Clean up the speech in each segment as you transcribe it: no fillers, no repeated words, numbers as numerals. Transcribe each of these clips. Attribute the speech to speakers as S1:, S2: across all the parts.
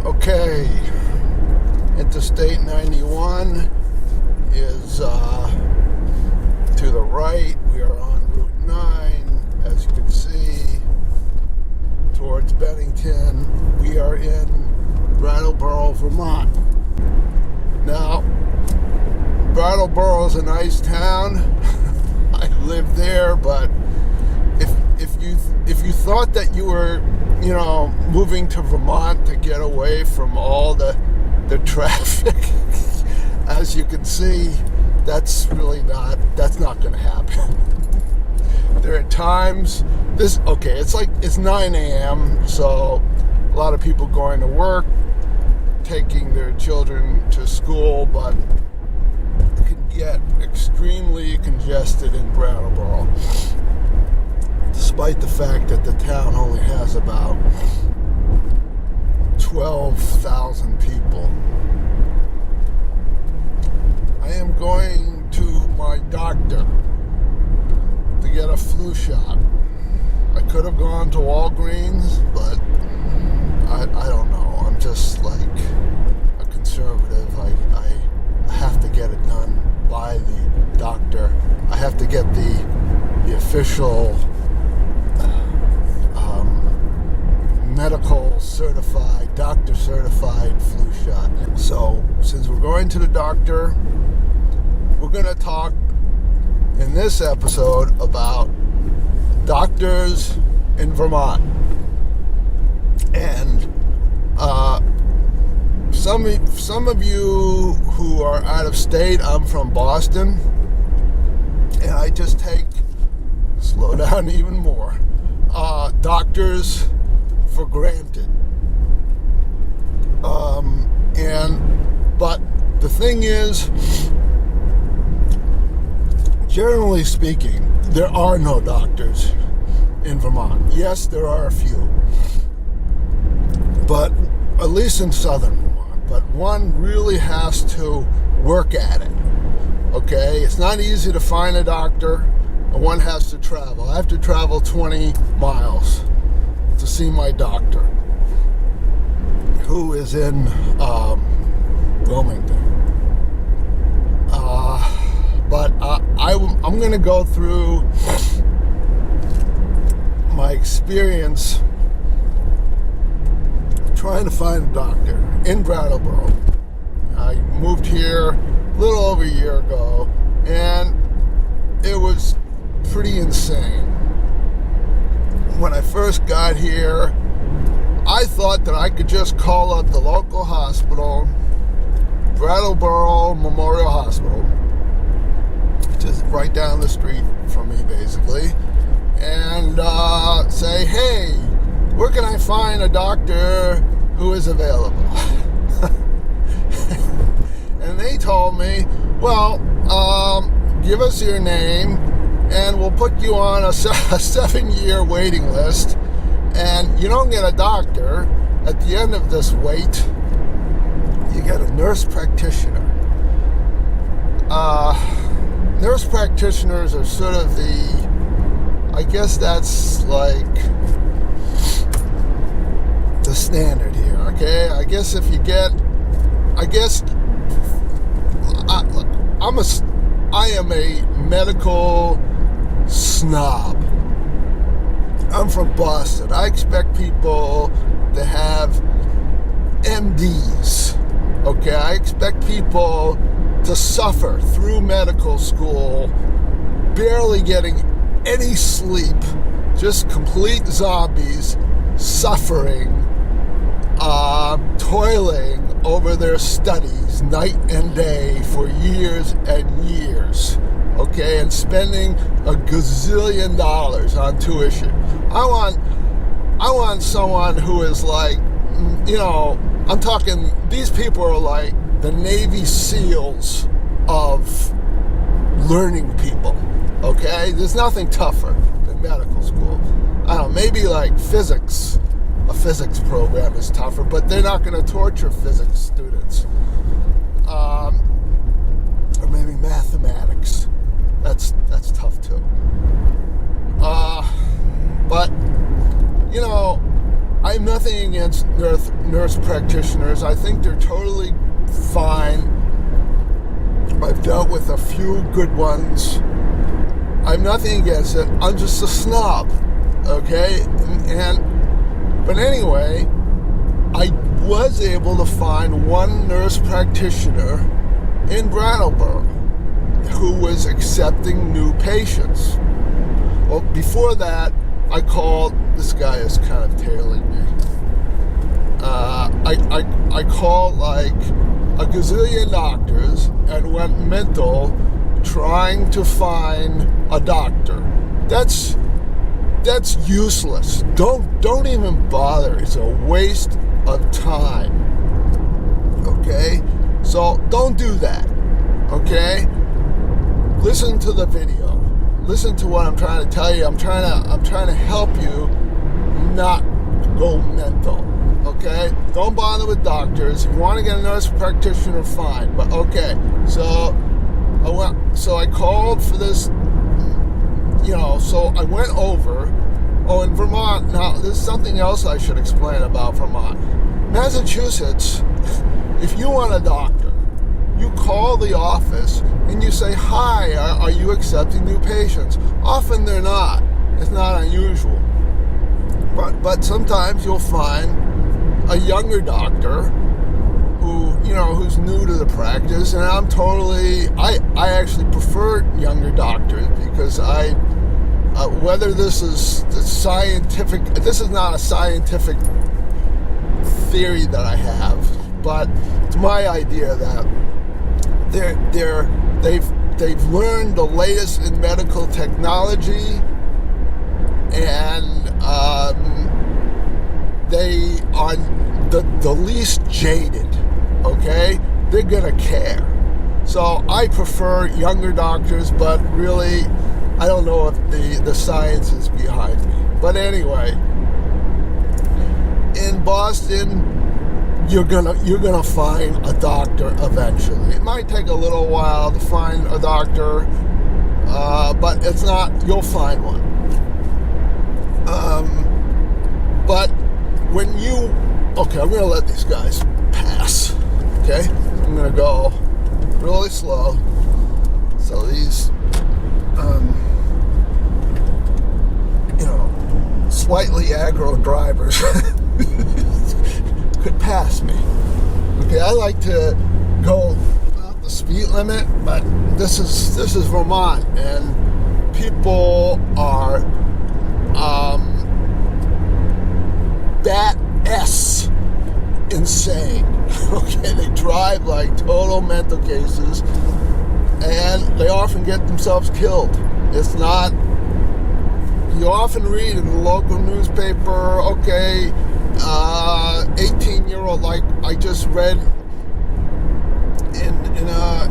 S1: Okay, Interstate 91 is to the right. We are on Route 9, as you can see, towards Bennington. We are in Brattleboro, Vermont. Now, Brattleboro is a nice town. I live there, but if you thought that you were, moving to Vermont to get away from all the traffic, as you can see, that's not going to happen. There are times it's 9 a.m. so a lot of people going to work, taking their children to school, but it can get extremely congested in Brattleboro, despite the fact that the town only has about 12,000 people. I am going to my doctor to get a flu shot. I could have gone to Walgreens, but I don't know. I'm just like a conservative. I have to get it done by the doctor. I have to get the official medical certified, doctor certified flu shot. So since we're going to the doctor, we're going to talk in this episode about doctors in Vermont. And some of you who are out of state, I'm from Boston, and I just slow down even more, doctors for granted. But the thing is, generally speaking, there are no doctors in Vermont. Yes, there are a few, but at least in Southern Vermont. But one really has to work at it. Okay, it's not easy to find a doctor, and one has to travel. I have to travel 20 miles to see my doctor, who is in Wilmington. But I'm going to go through my experience trying to find a doctor in Brattleboro. I moved here a little over a year ago, and it was pretty insane. When I first got here, I thought that I could just call up the local hospital, Brattleboro Memorial Hospital, just right down the street from me, basically, and say, hey, where can I find a doctor who is available? And they told me, well, give us your name, and we'll put you on a 7-year waiting list, and you don't get a doctor. At the end of this wait, you get a nurse practitioner. Nurse practitioners are sort of I guess that's like the standard here, okay? I guess if you get, I am a medical snob. I'm from Boston. I expect people to have MDs, okay? I expect people to suffer through medical school, barely getting any sleep, just complete zombies, suffering, toiling over their studies night and day for years and years, okay, and spending a gazillion dollars on tuition. I want someone who is like, I'm talking, these people are like the Navy SEALs of learning people, okay? There's nothing tougher than medical school. I don't know, maybe like physics. A physics program is tougher, but they're not going to torture physics students. Or maybe mathematics. That's tough too. But, I I'm nothing against nurse practitioners. I think they're totally fine. I've dealt with a few good ones. I'm nothing against it. I'm just a snob, okay? But anyway, I was able to find one nurse practitioner in Brattleboro who was accepting new patients. Well, before that, I called. This guy is kind of tailing me. I called like a gazillion doctors and went mental trying to find a doctor. That's useless. Don't even bother. It's a waste of time. Okay? So don't do that. Okay? Listen to the video. Listen to what I'm trying to tell you. I'm trying to help you not go mental. Okay? Don't bother with doctors. If you want to get a nurse practitioner, fine. But okay. So I called for this, so I went over. Oh, in Vermont, now there's something else I should explain about Vermont. Massachusetts, if you want a doctor, you call the office and you say, hi, are you accepting new patients? Often they're not. It's not unusual. But sometimes you'll find a younger doctor who's new to the practice, and I actually prefer younger doctors because whether this is scientific, this is not a scientific theory that I have, but it's my idea that they've learned the latest in medical technology, and they are the least jaded. Okay, they're gonna care. So I prefer younger doctors, but really, I don't know if the science is behind me. But anyway, in Boston, you're gonna find a doctor eventually. It might take a little while to find a doctor, but it's not. You'll find one. But when okay, I'm gonna let these guys pass. Okay, I'm gonna go really slow. So these, slightly aggro drivers could pass me. Okay, I like to go about the speed limit, but this is Vermont, and people are bat S insane. Okay, they drive like total mental cases, and they often get themselves killed. It's not. You often read in the local newspaper, okay, 18-year-old, like I just read in a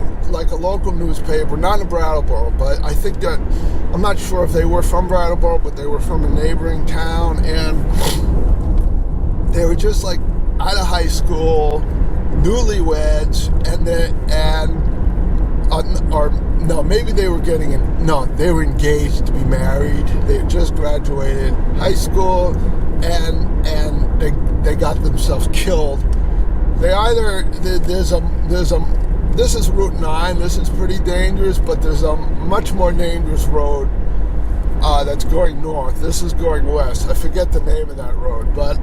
S1: local nuppaper, not in Brattleboro, but I think that, I'm not sure if they were from Brattleboro, but they were from a neighboring town, and they were just like out of high school, newlyweds, they were engaged to be married. They had just graduated high school, and they got themselves killed. This is Route 9. This is pretty dangerous, but there's a much more dangerous road that's going north. This is going west. I forget the name of that road, but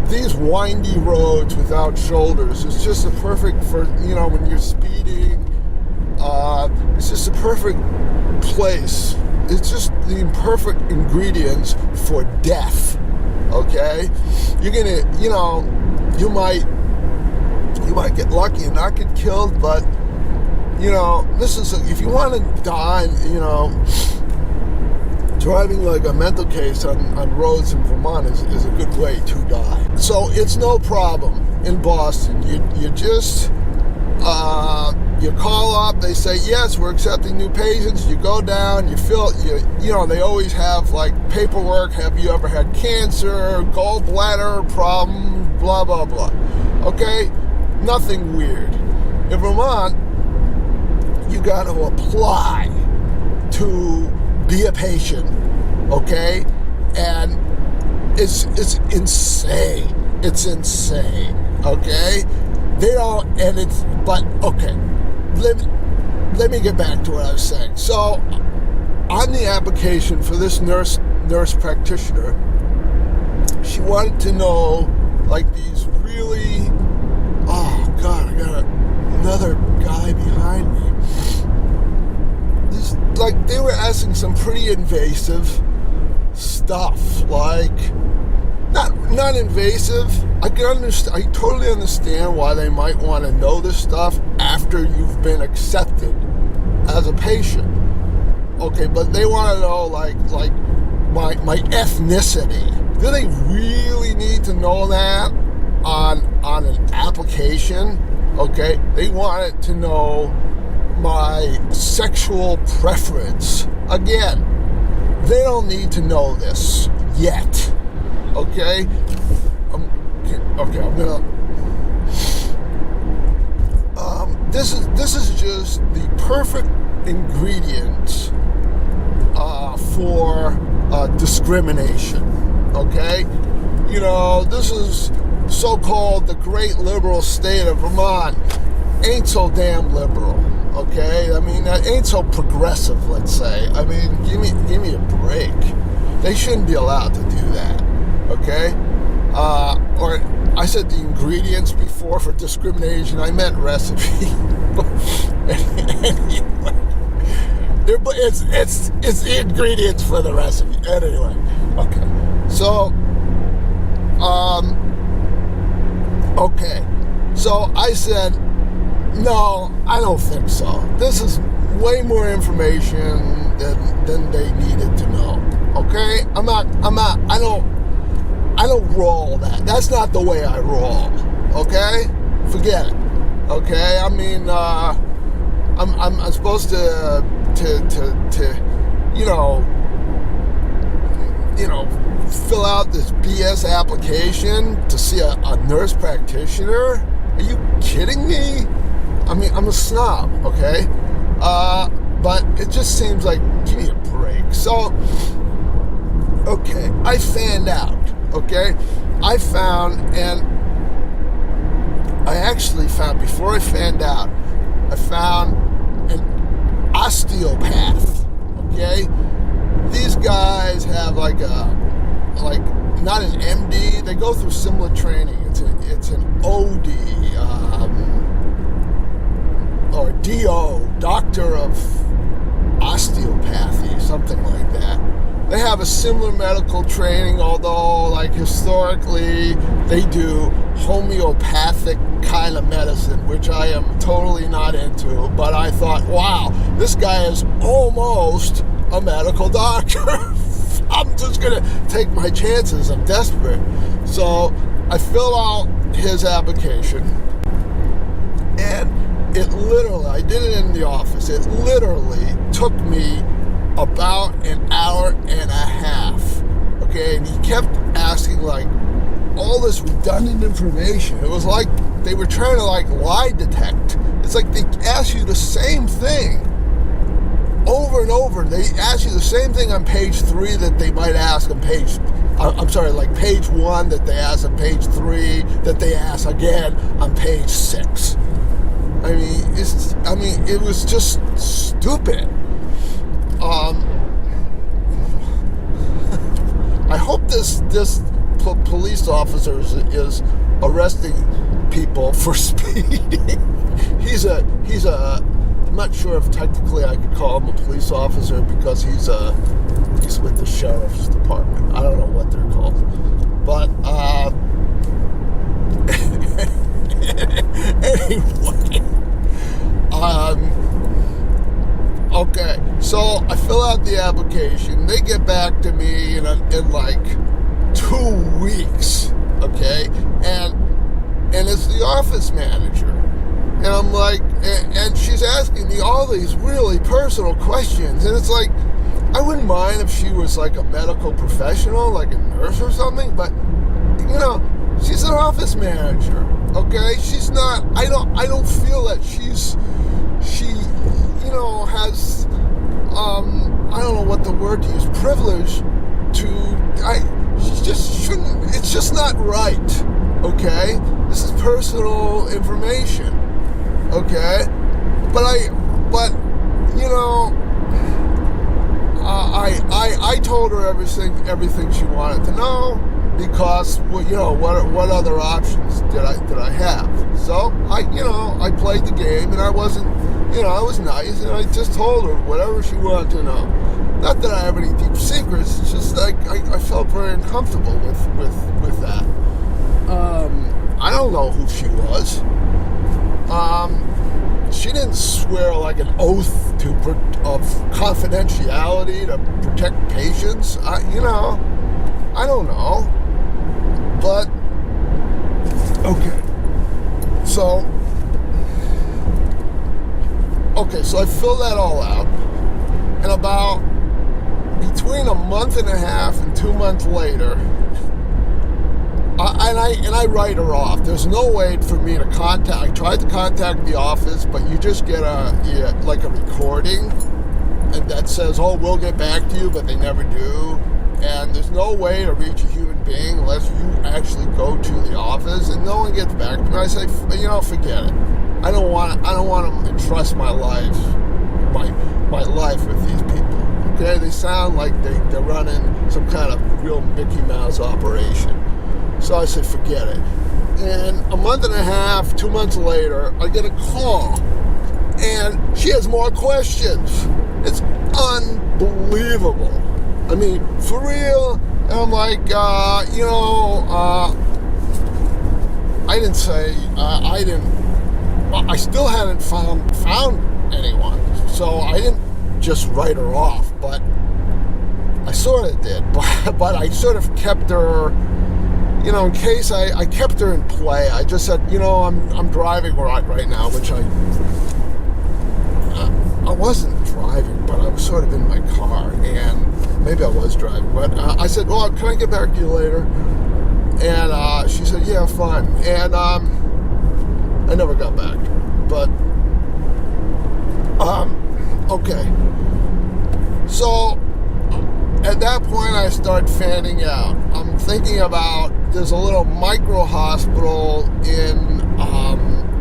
S1: these windy roads without shoulders. It's just a perfect for when you're speeding. It's just a perfect place. It's just the perfect ingredients for death. Okay, you're gonna, you might get lucky and not get killed, but this is if you want to die, driving like a mental case on roads in Vermont is a good way to die. So it's no problem in Boston. You just you call up, they say, yes, we're accepting new patients. You go down, you fill, they always have like paperwork. Have you ever had cancer, gallbladder problem, blah, blah, blah. Okay? Nothing weird. In Vermont, you got to apply to be a patient. Okay? and it's insane. It's insane. Okay, they don't, and it's but okay. Let me get back to what I was saying. So, on the application for this nurse practitioner, she wanted to know like these really. Oh God, I got another guy behind me. This, like they were asking some pretty invasive stuff, like not invasive. I can understand. I totally understand why they might want to know this stuff after you've been accepted as a patient. Okay, but they want to know like my ethnicity. Do they really need to know that on an application? Okay, they wanted to know my sexual preference. Again, they don't need to know this yet. Okay? I'm gonna. This is just the perfect ingredients for discrimination. Okay? You know, this is so-called the great liberal state of Vermont. Ain't so damn liberal. Okay? I mean, that ain't so progressive, let's say. I mean, give me a break. They shouldn't be allowed to do that. Okay? Or I said the ingredients before for discrimination. I meant recipe. Anyway, it's the ingredients for the recipe. Anyway, okay. So, okay. So I said, no, I don't think so. This is way more information than they needed to know. Okay? I don't roll that. That's not the way I roll. Okay? Forget it. Okay? I mean, I'm supposed to fill out this BS application to see a nurse practitioner? Are you kidding me? I mean, I'm a snob, okay? But it just seems like, give me a break. So, okay, I fanned out, okay? I actually found, before I fanned out, I found an osteopath, okay? These guys have not an MD, they go through similar training. It's an OD, or DO, Doctor of Osteopathy, something like that. They have a similar medical training, although, like, historically, they do homeopathic kind of medicine, which I am totally not into, but I thought, wow, this guy is almost a medical doctor. I'm just going to take my chances. I'm desperate. So I filled out his application, and it literally, I did it in the office, it literally took me about an hour and a half, okay, and he kept asking, like, all this redundant information. It was like they were trying to, like, lie detect. It's like they ask you the same thing over and over. They ask you the same thing on page 3 that they might ask on page 1 that they ask on page 3 that they ask again on page 6. I mean, it was just stupid. I hope this police officer is arresting people for speeding. He's I'm not sure if technically I could call him a police officer because he's with the sheriff's department. I don't know what they're called, but anyway. Okay, so I fill out the application. They get back to me in like 2 weeks, okay? And it's the office manager. And I'm like, and she's asking me all these really personal questions. And it's like, I wouldn't mind if she was like a medical professional, like a nurse or something, but, she's an office manager, okay? She's not, I don't feel that she has, I don't know what the word to use, privilege to she just shouldn't, it's just not right, okay? This is personal information, okay? But you know, I told her everything she wanted to know, because, well, you know, what other options did I have? So I played the game, and I wasn't, I was nice, and I just told her whatever she wanted to know. Not that I have any deep secrets. It's just like I felt very uncomfortable with that. I don't know who she was. She didn't swear like an oath of confidentiality to protect patients. I don't know. But, okay. So I filled that all out. And about between a month and a half and 2 months later, I write her off. There's no way for me to contact. I tried to contact the office, but you just get a recording, and that says, "Oh, we'll get back to you," but they never do. And there's no way to reach a human being unless you actually go to the office, and no one gets back to me. I say, forget it. I don't want to entrust my life with these people. Okay, they sound like they're running some kind of real Mickey Mouse operation. So I said, forget it. And a month and a half, 2 months later, I get a call, and she has more questions. It's unbelievable. I mean, for real. And I'm like, I still hadn't found anyone. So I didn't just write her off, but I sort of did. But I sort of kept her, in case I kept her in play. I just said, I'm driving right now, which I wasn't driving, but I was sort of in my car, and maybe I was driving, but I said, well, can I get back to you later? And she said, yeah, fine. And I never got back to her. But, okay. So, at that point, I start fanning out. I'm thinking about, there's a little micro hospital in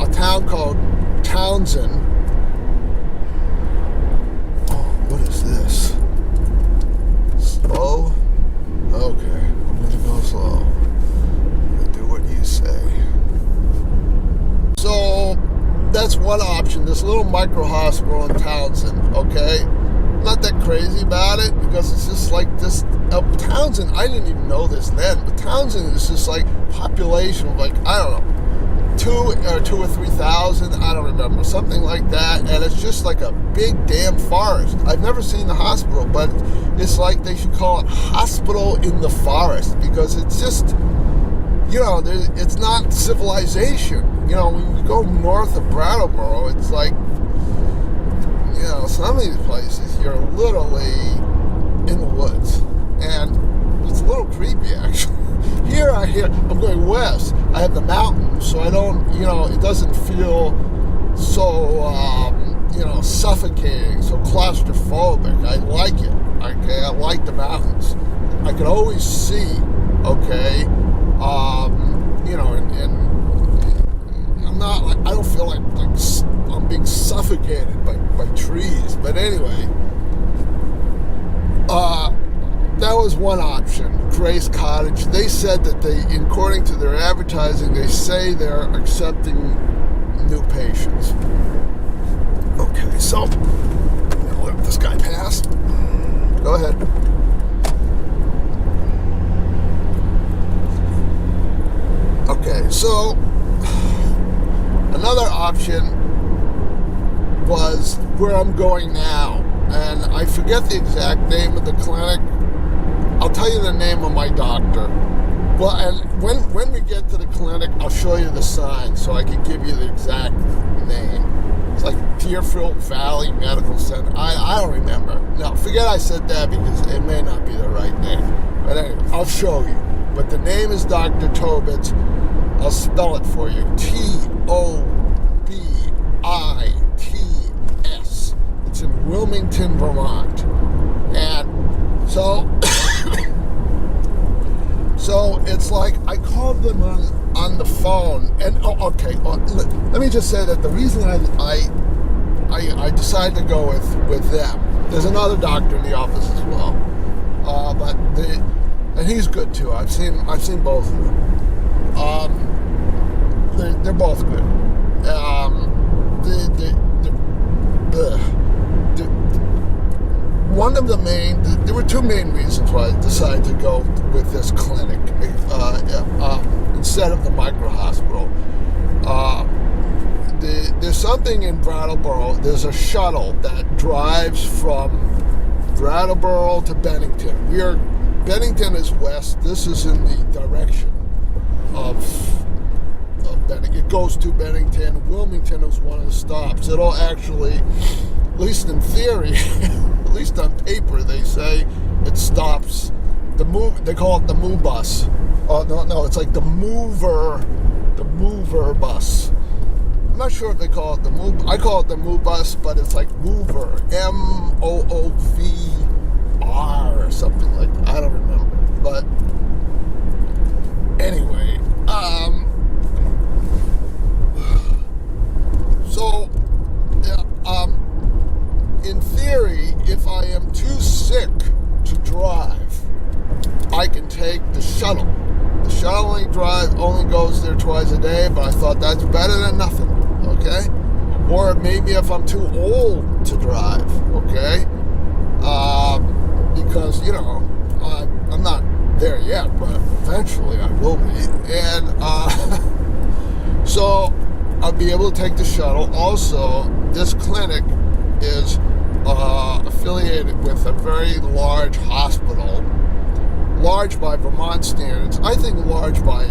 S1: a town called Townsend. What is this? Slow? Okay, I'm going to go slow. I'm going to do what you say. So, that's one option, this little micro hospital in Townsend, okay? Not that crazy about it, because it's just like this, Townsend, I didn't even know this then, but Townsend is just like population of like, I don't know, 2 or 3,000, I don't remember, something like that, and it's just like a big damn forest. I've never seen the hospital, but it's like they should call it Hospital in the Forest, because it's just, it's not civilization. When you go north of Brattleboro, it's like, some of these places, you're literally in the woods, and it's a little creepy, actually. Here I'm going west. I have the mountains, so I don't, it doesn't feel so, suffocating, so claustrophobic. I like it, okay? I like the mountains. I can always see, okay? And I'm not like, I don't feel like I'm being suffocated by trees. But anyway, that was one option, Grace Cottage. They said that according to their advertising, they say they're accepting new patients. Okay, so I'm gonna let this guy pass. Go ahead. Okay, so another option was where I'm going now, and I forget the exact name of the clinic. I'll tell you the name of my doctor. Well, and when we get to the clinic, I'll show you the sign so I can give you the exact name. It's like Deerfield Valley Medical Center. I don't remember. No, forget I said that, because it may not be the right name. But anyway, I'll show you. But the name is Dr. Tobitz. I'll spell it for you. Tobits. It's in Wilmington, Vermont. And so So it's like I called them on the phone, and let me just say that the reason I decided to go with them. There's another doctor in the office as well, and he's good too. I've seen both of them. They're both good. There were two main reasons why I decided to go with this clinic instead of the micro hospital. There's something in Brattleboro. There's a shuttle that drives from Brattleboro to Bennington. Bennington is west. This is in the direction of Bennington. It goes to Bennington. Wilmington is one of the stops. It'll actually, at least in theory, at least on paper, they say it stops. They call it the Move bus. Oh no, it's like the mover bus. I'm not sure if they call it the Move. I call it the Move bus, but it's like mover, MOOVR or something like that. I don't remember, but anyway, in theory, if I am too sick to drive, I can take the shuttle. The shuttle only goes there twice a day, but I thought that's better than nothing, okay? Or maybe if I'm too old to drive, okay? Because, I'm not there yet, but eventually I will be. And so I'll be able to take the shuttle. Also, this clinic is affiliated with a very large hospital. Large by Vermont standards. I think large by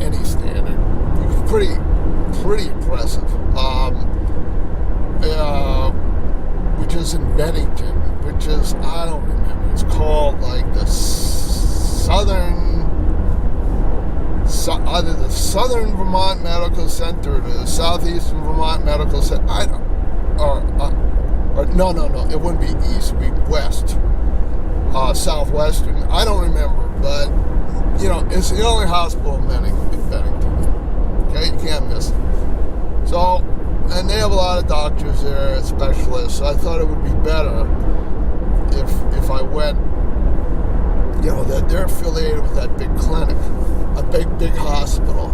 S1: any standard. Pretty impressive. Which is in Bennington, which is, I don't remember. It's called like the either the Southern Vermont Medical Center or the Southeastern Vermont Medical Center. No, it wouldn't be east. It would be west. Southwestern. I don't remember, but it's the only hospital in Bennington. Okay, you can't miss it. So, and they have a lot of doctors there, specialists. So I thought it would be better if I went. That they're affiliated with that big clinic, a big hospital.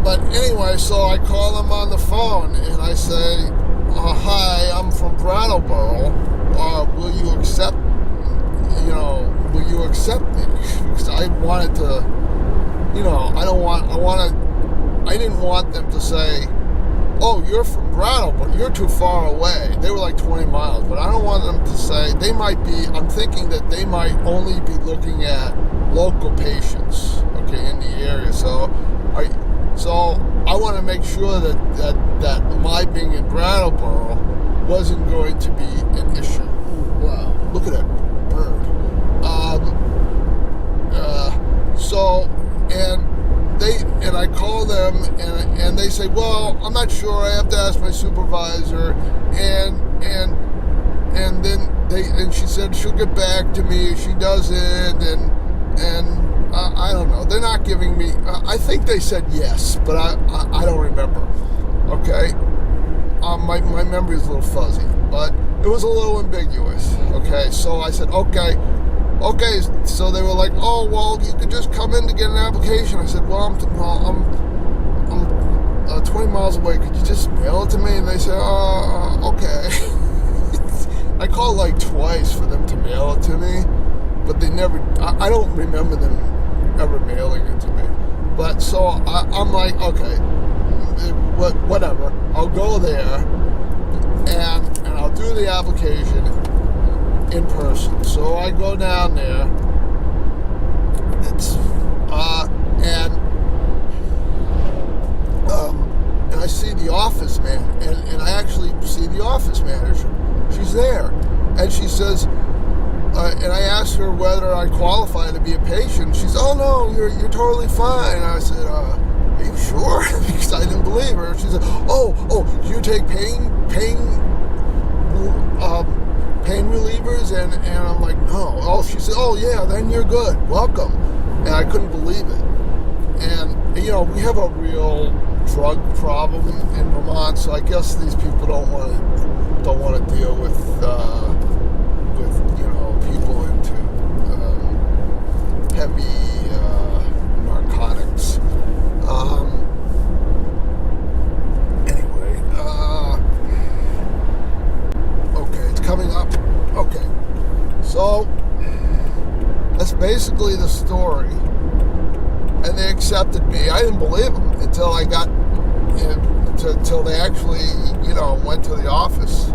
S1: But anyway, so I call them on the phone and I say, "Hi, I'm from Brattleboro. Will you accept me?" Because I wanted to, I didn't want them to say, "Oh, you're from Brattleboro, you're too far away." They were like 20 miles, but I don't want them to say, I'm thinking that they might only be looking at local patients, okay, in the area. So I want to make sure that my being in Brattleboro wasn't going to be an issue. Ooh, wow, look at that bird. And I call them and they say, "Well, I'm not sure. I have to ask my supervisor." And then she said she'll get back to me. She doesn't, and I don't know. They're not giving me. I think they said yes, but I don't remember. Okay, my memory is a little fuzzy, but it was a little ambiguous. Okay, so I said okay. So they were like, "Oh, well, you could just come in to get an application." I said, "Well, I'm 20 miles away. Could you just mail it to me?" And they said, "Okay." I called like twice for them to mail it to me, but they never. I don't remember them ever mailing it to me. But so I'm like, okay, whatever. I'll go there and I'll do the application in person. So I go down there. And I see the office man, and I actually see the office manager. She's there, and she says, and I asked her whether I qualify to be a patient. She said, "Oh no, you're totally fine." And I said, "Are you sure?" Because I didn't believe her. She said, "Oh, you take pain pain relievers? And I'm like, no. Oh, she said, oh yeah, then you're good. Welcome. And I couldn't believe it. And, you know, we have a real drug problem in Vermont, so I guess these people don't want to deal with you know, people into heavy narcotics. Anyway, okay, it's coming up. Okay, so that's basically the story. And they accepted me. I didn't believe them until I got, until they actually, you know, went to the office.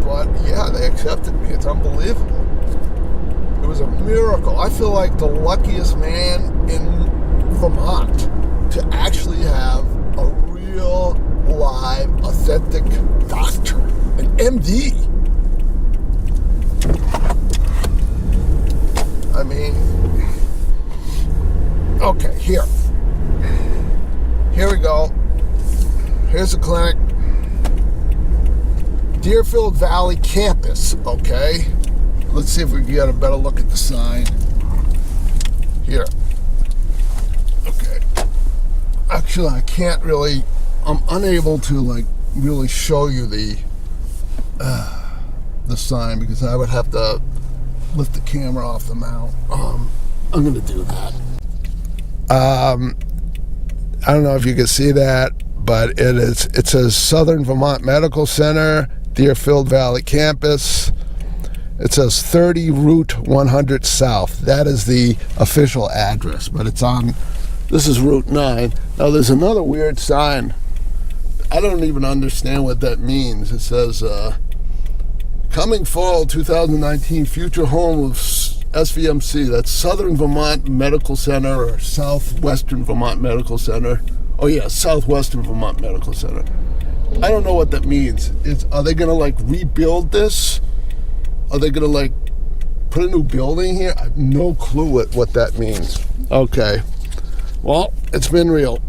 S1: But yeah, they accepted me. It's unbelievable. It was a miracle. I feel like the luckiest man in Vermont to actually have a real, live, authentic doctor, an MD. I mean, okay, here we go. Here's the clinic. Deerfield Valley campus, okay? Let's see if we can get a better look at the sign. Here. Okay. Actually, I can't really, I'm unable to, like, really show you the sign because I would have to lift the camera off the mount. I'm going to do that. I don't know if you can see that, but it says Southern Vermont Medical Center, Deerfield Valley Campus. It says 30 Route 100 South. That is the official address, but it's on, this is Route 9. Now there's another weird sign. I don't even understand what that means. It says, coming fall 2019, future home of SVMC. That's Southern Vermont Medical Center or Southwestern Vermont Medical Center. Oh yeah, Southwestern Vermont Medical Center. I don't know what that means. Are they gonna like rebuild this? Are they gonna like put a new building here? I have no clue what that means. Okay. Well, it's been real.